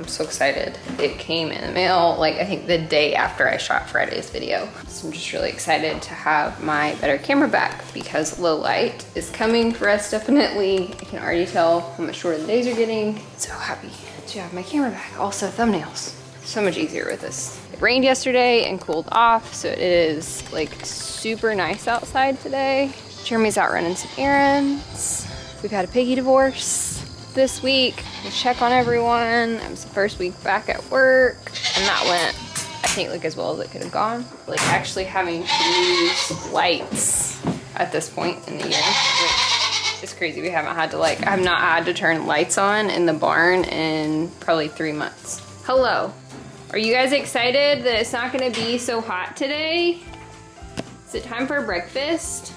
so excited. It came in the mail, like I think the day after I shot Friday's video. So I'm just really excited to have my better camera back because low light is coming for us definitely. I can already tell how much shorter the days are getting. So happy to have my camera back. Also thumbnails, so much easier with this. It rained yesterday and cooled off, so it is like super nice outside today. Jeremy's out running some errands. We've had a piggy divorce this week. We check on everyone. It was the first week back at work, and that went, I think, like as well as it could have gone. Like actually having to use lights at this point in the year, which is crazy. We haven't had to I have not had to turn lights on in the barn in probably 3 months. Hello. Are you guys excited that it's not gonna be so hot today? Is it time for breakfast?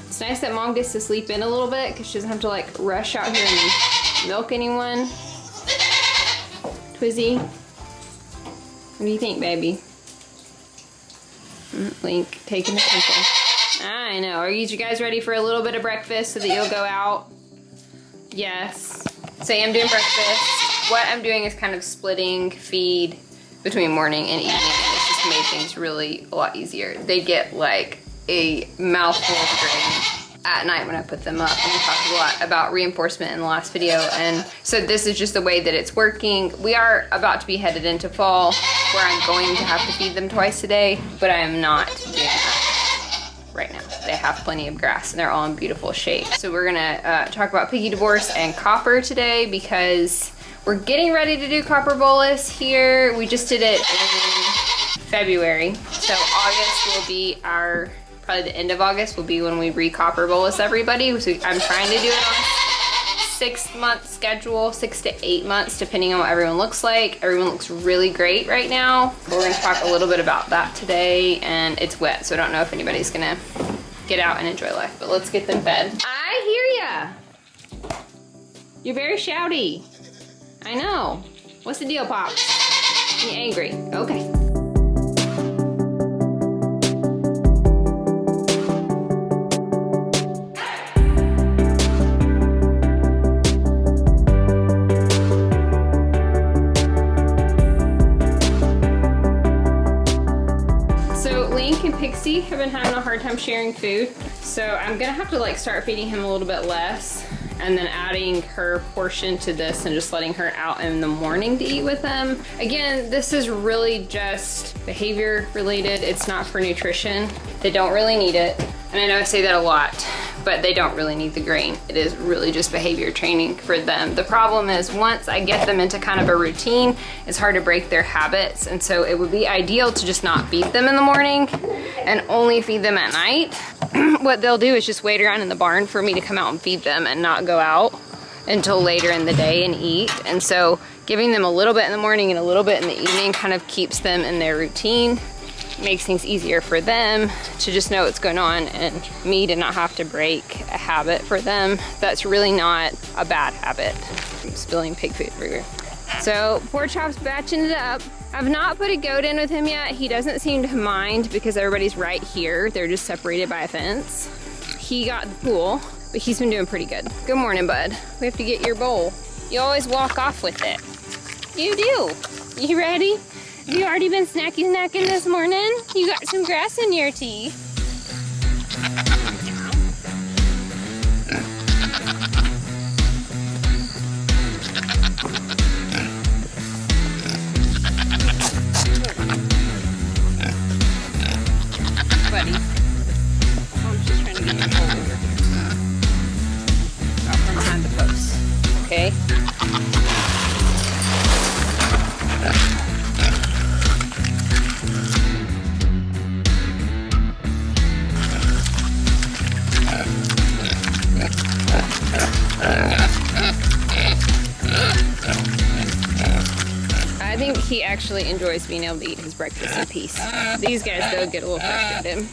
It's nice that Mom gets to sleep in a little bit because she doesn't have to like rush out here and milk anyone. Twizzy, what do you think, baby? Link, taking a pencil. I know, are you guys ready for a little bit of breakfast so that you'll go out? Yes. So I'm doing breakfast. What I'm doing is kind of splitting feed between morning and evening, and it's just made things really a lot easier. They get like a mouthful of grain at night when I put them up, and we talked a lot about reinforcement in the last video, and so this is just the way that it's working. We are about to be headed into fall where I'm going to have to feed them twice a day, but I am not doing that right now. They have plenty of grass and they're all in beautiful shape. So we're gonna talk about piggy divorce and copper today because we're getting ready to do copper bolus here. We just did it in February. So August will be probably the end of August will be when we re-copper bolus everybody. So I'm trying to do it on a 6-month schedule, 6 to 8 months, depending on what everyone looks like. Everyone looks really great right now. But we're gonna talk a little bit about that today, and it's wet, so I don't know if anybody's gonna get out and enjoy life, but let's get them fed. I hear ya. You're very shouty. I know. What's the deal, Pops? You angry? Okay. So Link and Pixie have been having a hard time sharing food, so I'm gonna have to like start feeding him a little bit less, and then adding her portion to this and just letting her out in the morning to eat with them. Again, this is really just behavior related. It's not for nutrition. They don't really need it. And I know I say that a lot, but they don't really need the grain. It is really just behavior training for them. The problem is once I get them into kind of a routine, it's hard to break their habits. And so it would be ideal to just not feed them in the morning and only feed them at night. What they'll do is just wait around in the barn for me to come out and feed them and not go out until later in the day and eat. And so giving them a little bit in the morning and a little bit in the evening kind of keeps them in their routine, makes things easier for them to just know what's going on and me to not have to break a habit for them. That's really not a bad habit. I'm spilling pig food everywhere. So poor Chop's batching it up. I've not put a goat in with him yet. He doesn't seem to mind because everybody's right here. They're just separated by a fence. He got the pool, but he's been doing pretty good. Good morning, bud. We have to get your bowl. You always walk off with it. You do. You ready? Have you already been snacking this morning? You got some grass in your tea. Buddy. Mom's just trying to get your bowl over here. Out from behind the post. Okay? I think he actually enjoys being able to eat his breakfast in peace. These guys though get a little frustrated.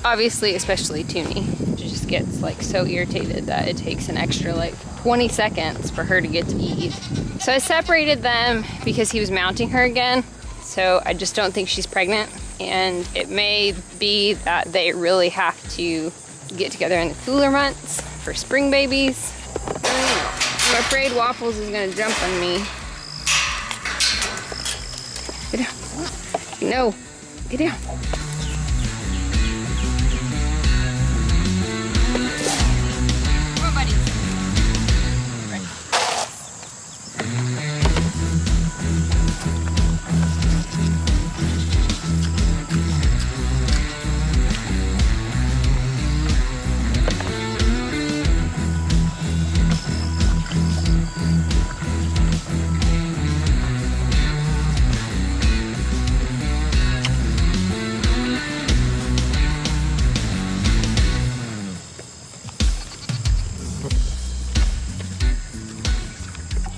Obviously, especially Toonie. She just gets like so irritated that it takes an extra like 20 seconds for her to get to eat. So I separated them because he was mounting her again. So I just don't think she's pregnant. And it may be that they really have to get together in the cooler months for spring babies. I'm afraid Waffles is gonna jump on me. No, get down. Come on, buddy.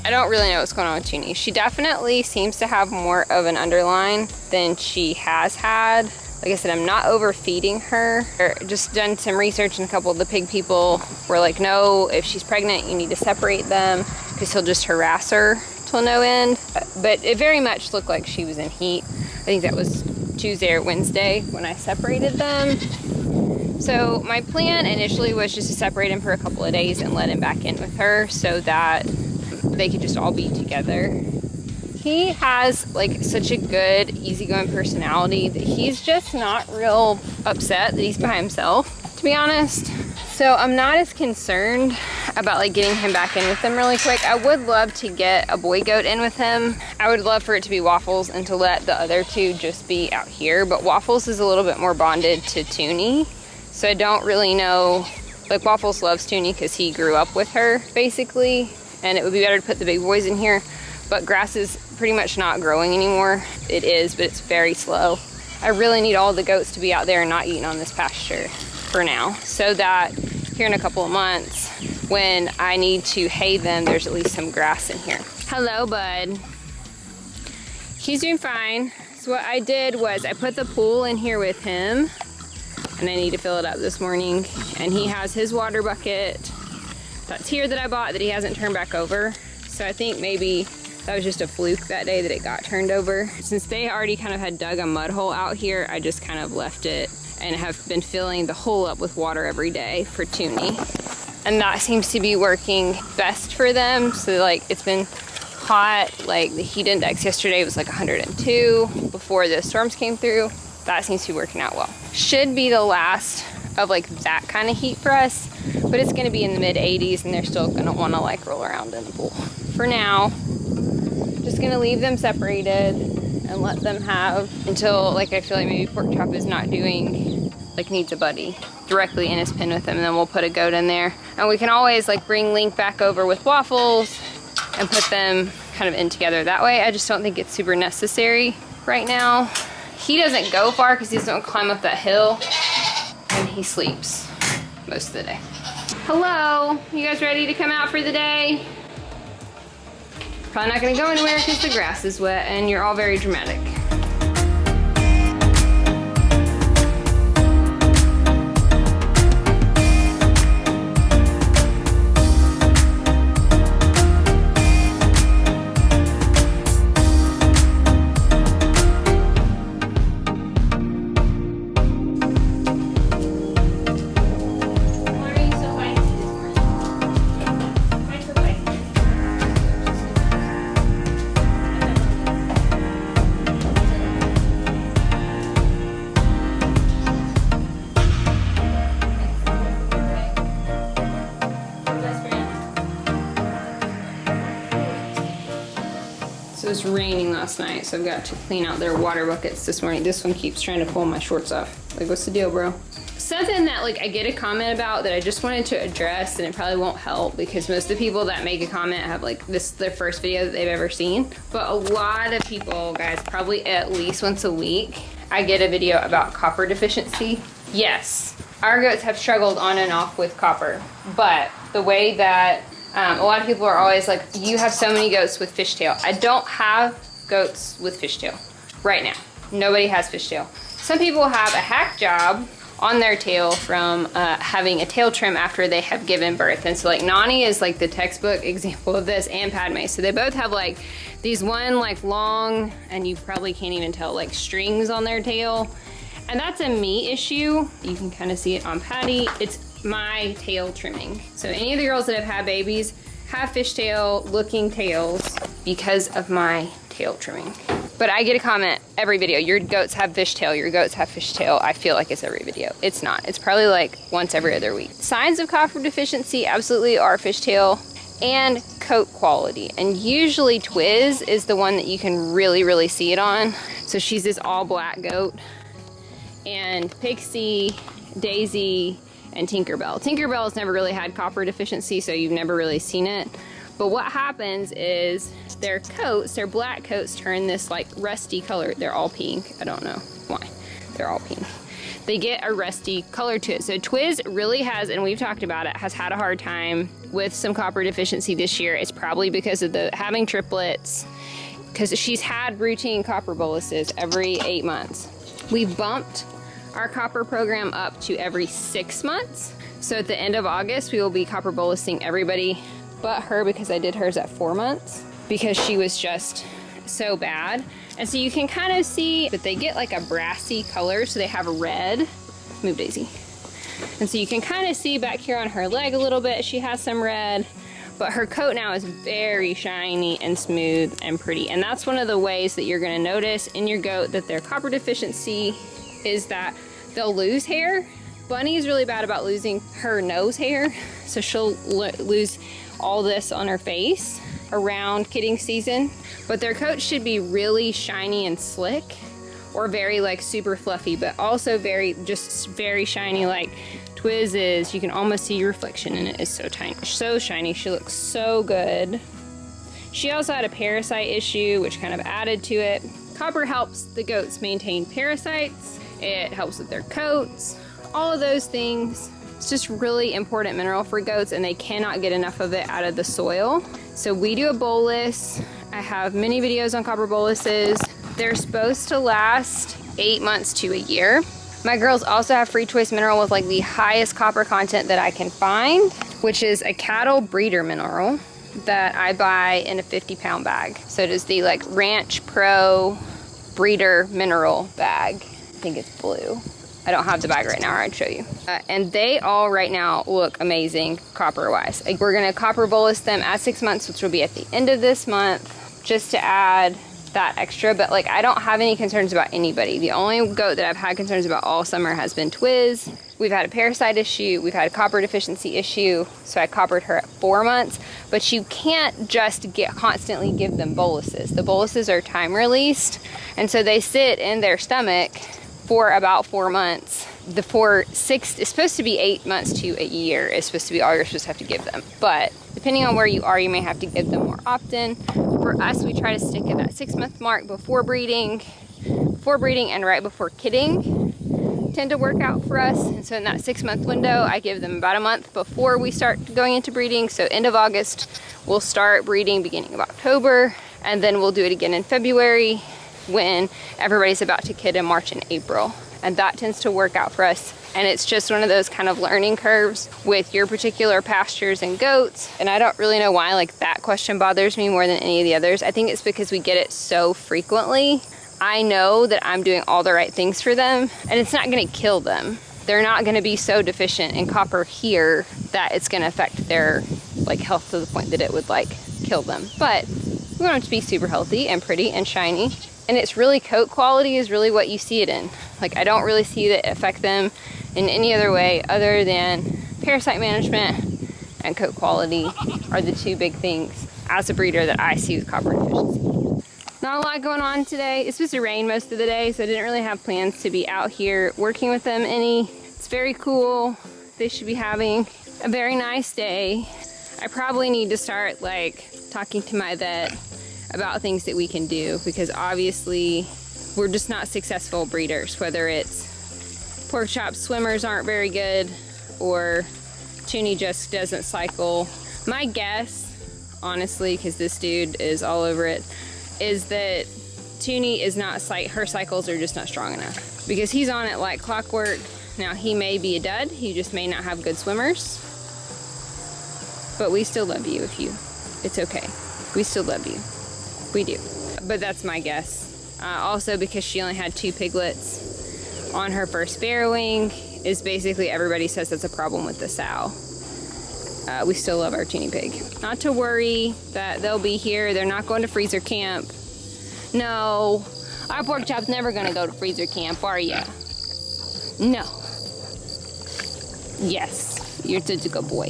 I don't really know what's going on with Toonie. She definitely seems to have more of an underline than she has had. Like I said, I'm not overfeeding her. Just done some research, and a couple of the pig people were like, no, if she's pregnant, you need to separate them because he'll just harass her till no end. But it very much looked like she was in heat. I think that was Tuesday or Wednesday when I separated them. So my plan initially was just to separate him for a couple of days and let him back in with her so that they could just all be together. He has like such a good, easygoing personality that he's just not real upset that he's by himself, to be honest. So I'm not as concerned about like getting him back in with them really quick. I would love to get a boy goat in with him. I would love for it to be Waffles and to let the other two just be out here, but Waffles is a little bit more bonded to Toonie. So I don't really know, like Waffles loves Toonie because he grew up with her basically, and it would be better to put the big boys in here, but grass is pretty much not growing anymore. It is, but it's very slow. I really need all the goats to be out there and not eating on this pasture for now, so that here in a couple of months, when I need to hay them, there's at least some grass in here. Hello, bud. He's doing fine. So what I did was I put the pool in here with him, and I need to fill it up this morning. And he has his water bucket that's here that I bought that he hasn't turned back over. So I think maybe that was just a fluke that day that it got turned over. Since they already kind of had dug a mud hole out here, I just kind of left it and have been filling the hole up with water every day for Toonie. And that seems to be working best for them. So like it's been hot, like the heat index yesterday was like 102 before the storms came through. That seems to be working out well. Should be the last of like that kind of heat for us, but it's gonna be in the mid 80s and they're still gonna wanna like roll around in the pool. For now, just gonna leave them separated and let them have until like I feel like maybe Pork Chop is not doing, like needs a buddy directly in his pen with him, and then we'll put a goat in there. And we can always like bring Link back over with Waffles and put them kind of in together that way. I just don't think it's super necessary right now. He doesn't go far because he doesn't climb up that hill, and he sleeps most of the day. Hello, you guys ready to come out for the day? Probably not gonna go anywhere because the grass is wet and you're all very dramatic. So it was raining last night, so I've got to clean out their water buckets this morning. This one keeps trying to pull my shorts off. Like, what's the deal, bro? Something that like I get a comment about that I just wanted to address, and it probably won't help because most of the people that make a comment have like this their first video that they've ever seen. But a lot of people, guys, probably at least once a week, I get a video about copper deficiency. Yes, our goats have struggled on and off with copper, but the way that a lot of people are always like, you have so many goats with fishtail. I don't have goats with fishtail right now. Nobody has fishtail. Some people have a hack job on their tail from having a tail trim after they have given birth. And so like Nani is like the textbook example of this, and Padme. So they both have like these one like long, and you probably can't even tell, like strings on their tail. And that's a me issue. You can kind of see it on Patty. It's my tail trimming. So any of the girls that have had babies have fishtail looking tails because of my tail trimming. But I get a comment every video, your goats have fishtail, your goats have fishtail. I feel like it's every video. It's not. It's probably like once every other week. Signs of copper deficiency absolutely are fishtail and coat quality. And usually Twiz is the one that you can really see it on. So she's this all black goat. And Pixie, Daisy, and Tinkerbell. Tinkerbell's never really had copper deficiency, so you've never really seen it. But what happens is their coats, their black coats, turn this like rusty color. They're all pink. I don't know why. They're all pink. They get a rusty color to it. So Twiz really has, and we've talked about it, has had a hard time with some copper deficiency this year. It's probably because of the having triplets, because she's had routine copper boluses every 8 months. We've bumped our copper program up to every 6 months. So at the end of August, we will be copper bolusing everybody but her, because I did hers at 4 months because she was just so bad. And so you can kind of see that they get like a brassy color. So they have red. Move, Daisy. And so you can kind of see back here on her leg a little bit, she has some red, but her coat now is very shiny and smooth and pretty. And that's one of the ways that you're gonna notice in your goat that their copper deficiency is that they'll lose hair. Bunny is really bad about losing her nose hair. So she'll lose all this on her face around kidding season. But their coat should be really shiny and slick, or very like super fluffy, but also just very shiny like Twiz is. You can almost see your reflection in it. It's so tiny, so shiny. She looks so good. She also had a parasite issue, which kind of added to it. Copper helps the goats maintain parasites. It helps with their coats, all of those things. It's just really important mineral for goats, and they cannot get enough of it out of the soil. So we do a bolus. I have many videos on copper boluses. They're supposed to last 8 months to a year. My girls also have free choice mineral with like the highest copper content that I can find, which is a cattle breeder mineral that I buy in a 50-pound bag. So it is the like Ranch Pro breeder mineral bag. I think it's blue. I don't have the bag right now, or I'd show you. And they all right now look amazing copper-wise. We're gonna copper bolus them at 6 months, which will be at the end of this month, just to add that extra. But like, I don't have any concerns about anybody. The only goat that I've had concerns about all summer has been Twiz. We've had a parasite issue. We've had a copper deficiency issue. So I coppered her at 4 months, but you can't just constantly give them boluses. The boluses are time released. And so they sit in their stomach for about 4 months. It's supposed to be 8 months to a year is supposed to be all you're supposed to have to give them. But depending on where you are, you may have to give them more often. For us, we try to stick at that 6 month mark before breeding and right before kidding tend to work out for us. And so in that 6 month window, I give them about a month before we start going into breeding. So end of August, we'll start breeding beginning of October, and then we'll do it again in February when everybody's about to kid in March and April. And that tends to work out for us. And it's just one of those kind of learning curves with your particular pastures and goats. And I don't really know why like that question bothers me more than any of the others. I think it's because we get it so frequently. I know that I'm doing all the right things for them, and it's not gonna kill them. They're not gonna be so deficient in copper here that it's gonna affect their like health to the point that it would like kill them. But we want them to be super healthy and pretty and shiny. And it's really coat quality is really what you see it in. Like, I don't really see that affect them in any other way other than parasite management and coat quality are the two big things as a breeder that I see with copper deficiency. Not a lot going on today. It's supposed to rain most of the day, so I didn't really have plans to be out here working with them any. It's very cool. They should be having a very nice day. I probably need to start like talking to my vet about things that we can do, because obviously we're just not successful breeders, whether it's pork chop swimmers aren't very good or Toonie just doesn't cycle. My guess, honestly, because this dude is all over it, is that Toonie is not, her cycles are just not strong enough, because he's on it like clockwork. Now he may be a dud, he just may not have good swimmers, but we still love you it's okay. We still love you. We do. But that's my guess. Also, because she only had 2 piglets on her first farrowing, is basically everybody says that's a problem with the sow. We still love our Toonie pig. Not to worry that they'll be here. They're not going to freezer camp. No. Our pork chop's never gonna go to freezer camp, are ya? No. Yes, you're such a good boy.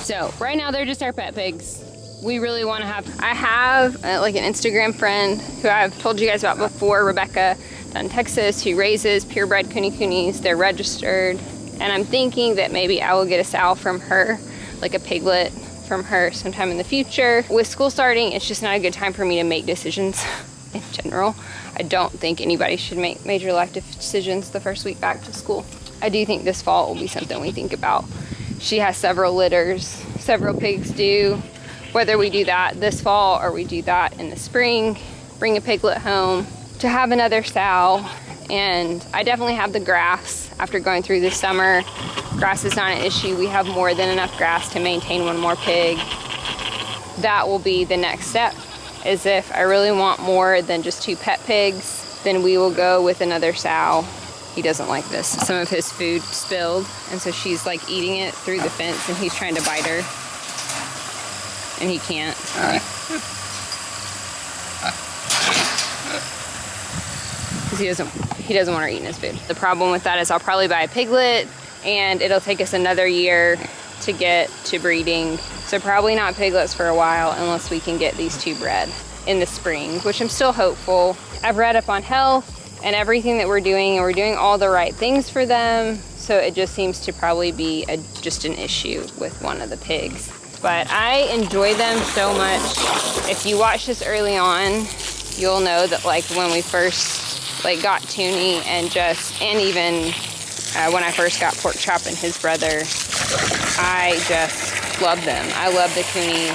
So right now they're just our pet pigs. We really want to have, I have like an Instagram friend who I've told you guys about before, Rebecca, down in Texas, who raises purebred Kuni-Kunis. They're registered. And I'm thinking that maybe I will get a sow from her, like a piglet from her sometime in the future. With school starting, it's just not a good time for me to make decisions in general. I don't think anybody should make major life decisions the first week back to school. I do think this fall will be something we think about. She has several litters, several pigs do. Whether we do that this fall or we do that in the spring, bring a piglet home to have another sow. And I definitely have the grass after going through this summer. Grass is not an issue. We have more than enough grass to maintain one more pig. That will be the next step, is if I really want more than just 2 pet pigs, then we will go with another sow. He doesn't like this. Some of his food spilled, and so she's like eating it through the fence, and he's trying to bite her, and he can't. Because he doesn't want her eating his food. The problem with that is I'll probably buy a piglet, and it'll take us another year to get to breeding. So probably not piglets for a while unless we can get these 2 bred in the spring, which I'm still hopeful. I've read up on health and everything that we're doing, and we're doing all the right things for them. So it just seems to probably be just an issue with one of the pigs. But I enjoy them so much. If you watch this early on, you'll know that like when we first like got Toonie and even when I first got Pork Chop and his brother, I just love them. I love the Coonies.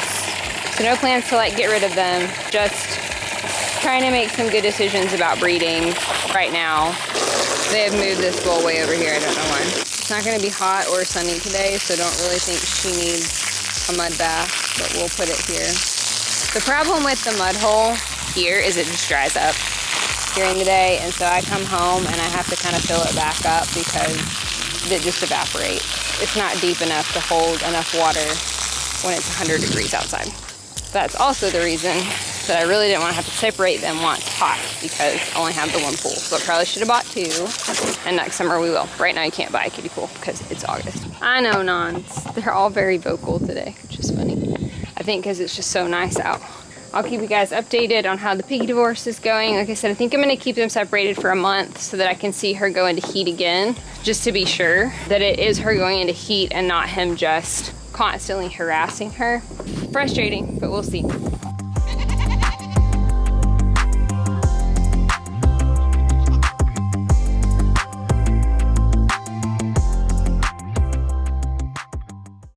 So no plans to like get rid of them. Just trying to make some good decisions about breeding right now. They have moved this bowl way over here. I don't know why. It's not going to be hot or sunny today, so don't really think she needs a mud bath, but we'll put it here. The problem with the mud hole here is it just dries up during the day, and so I come home and I have to kind of fill it back up because it just evaporates. It's not deep enough to hold enough water when it's 100 degrees outside. That's also the reason that I really didn't want to have to separate them once hot, because I only have the 1 pool. So I probably should have bought 2, and next summer we will. Right now you can't buy a kiddie pool because it's August. I know, Nons. They're all very vocal today, which is funny. I think because it's just so nice out. I'll keep you guys updated on how the piggy divorce is going. Like I said, I think I'm going to keep them separated for a month so that I can see her go into heat again, just to be sure that it is her going into heat and not him just constantly harassing her. Frustrating, but we'll see.